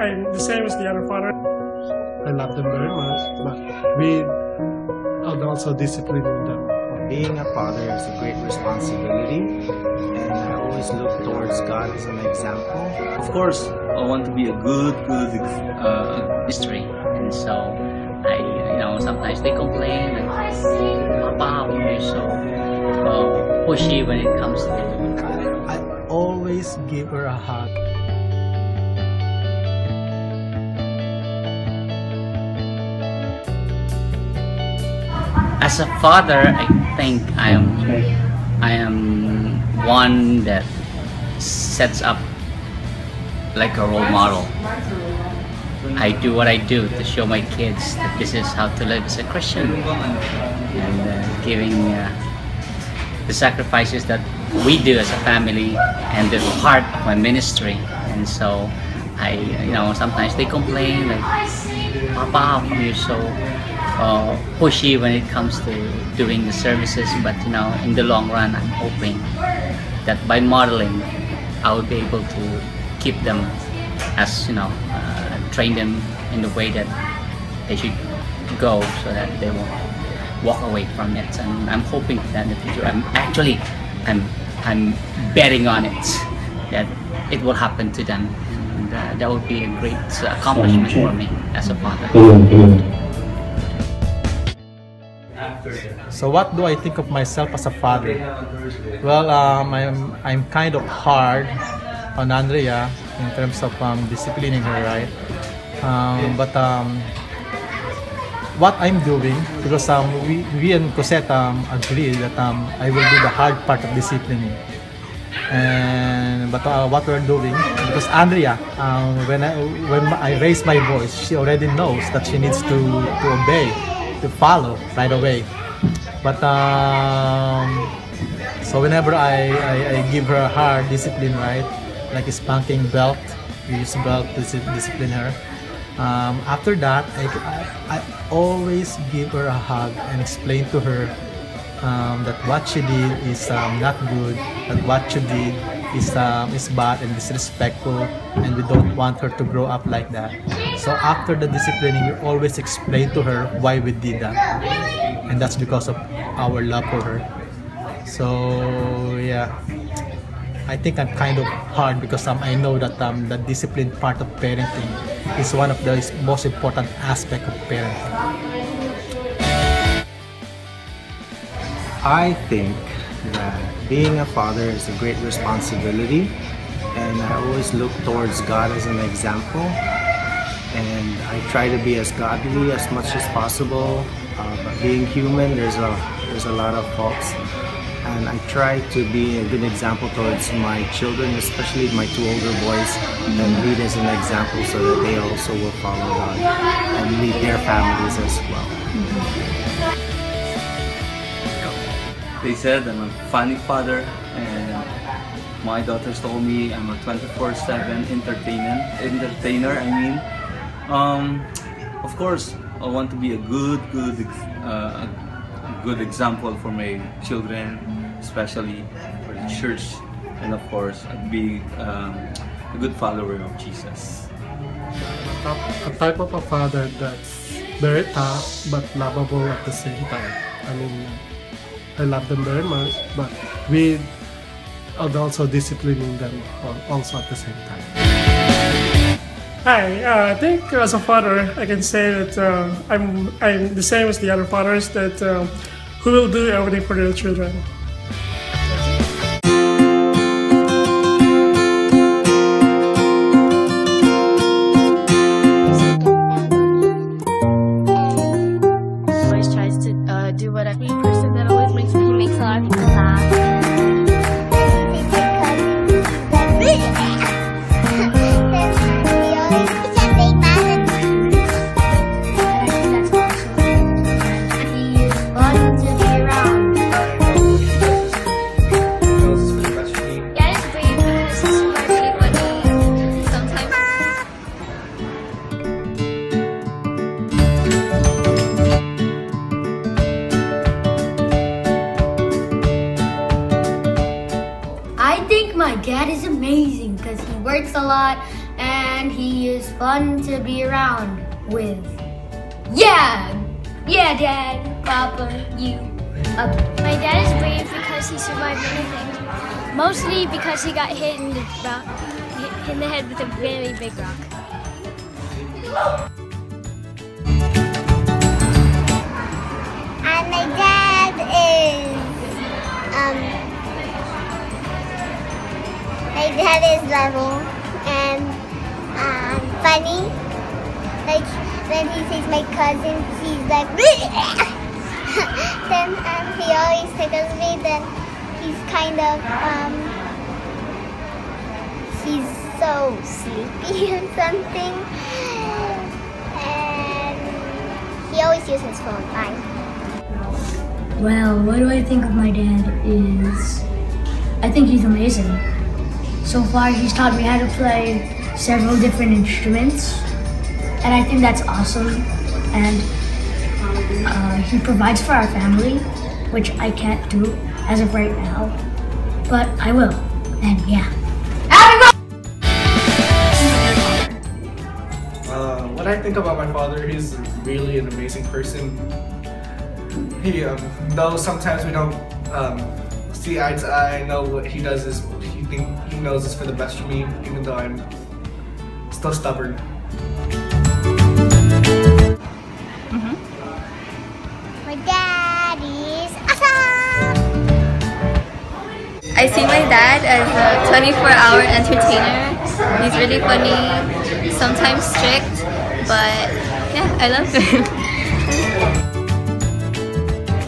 I'm the same as the other father. I love them very much, but we are also disciplining them. Being a father is a great responsibility, and I always look towards God as an example. Of course, I want to be a good history, and so sometimes they complain that Papa, you're so pushy when it comes to. I always give her a hug. As a father, I think I am one that sets up like a role model. I do what I do to show my kids that this is how to live as a Christian, and giving the sacrifices that we do as a family and the heart of my ministry. And so sometimes they complain like, Papa, you're so pushy when it comes to doing the services, but in the long run, I'm hoping that by modeling, I will be able to keep them as train them in the way that they should go, so that they won't walk away from it. And I'm hoping that in the future, I'm betting on it that it will happen to them, and that would be a great accomplishment for me as a father. So what do I think of myself as a father? Well, I'm kind of hard on Andrea in terms of disciplining her, right? But what I'm doing, because we and Cosette agree that I will do the hard part of disciplining. But what we're doing, because Andrea, when I raise my voice, she already knows that she needs to obey, to follow right away. But so whenever I give her a hard discipline, right, like a spanking belt, we use belt to discipline her. After that, I always give her a hug and explain to her that what she did is not good, that what she did is bad and disrespectful, and we don't want her to grow up like that. So after the disciplining, we always explain to her why we did that, and that's because of our love for her. So yeah, I think I'm kind of hard because I know that the discipline part of parenting is one of the most important aspects of parenting. I think that being a father is a great responsibility, and I always look towards God as an example, and I try to be as godly as much as possible. But being human, there's a lot of faults, and I try to be a good example towards my children, especially my two older boys, and lead as an example so that they also will follow God and lead their families as well. They said I'm a funny father, and my daughters told me I'm a 24/7 entertainer. Of course, I want to be a good example for my children, especially for the church, and of course, I'd be a good follower of Jesus. A type of a father that's very tough but lovable at the same time. I love them very much, but we are also disciplining them also at the same time. Hi, I think as a father, I can say that I'm the same as the other fathers, that who will do everything for their children. Always tries to do what every person that always makes a lot of people laugh. My dad is amazing because he works a lot and he is fun to be around with. Yeah! Yeah, Dad, Papa, you. My dad is brave because he survived many things. Mostly because he got hit in the head with a very big rock. And my dad is loving and funny. Like when he sees my cousin, he's like then he always tickles me. Then he's kind of he's so sleepy or something, and he always uses his phone. Bye. Well, what do I think of my dad is, I think he's amazing. So far, he's taught me how to play several different instruments, and I think that's awesome. And he provides for our family, which I can't do as of right now, but I will. And yeah. What I think about my father, he's really an amazing person. He, though sometimes we don't see eye to eye, I know what he does is he knows is for the best for me, even though I'm still stubborn. My daddy's awesome! I see my dad as a 24-hour entertainer. He's really funny, sometimes strict, but yeah, I love him.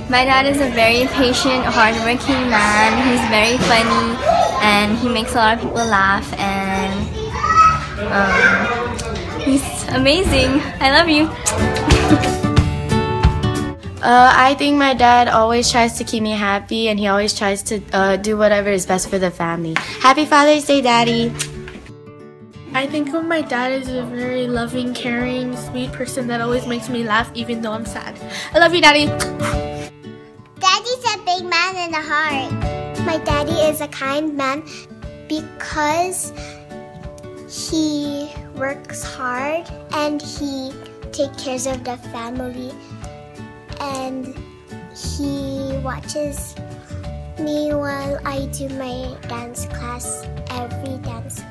My dad is a very patient, hardworking man. He's very funny and he makes a lot of people laugh, and he's amazing. I love you. I think my dad always tries to keep me happy, and he always tries to do whatever is best for the family. Happy Father's Day, Daddy! I think of my dad as a very loving, caring, sweet person that always makes me laugh even though I'm sad. I love you, Daddy! Daddy's a big man in the heart. My daddy is a kind man because he works hard and he takes care of the family, and he watches me while I do my dance class every dance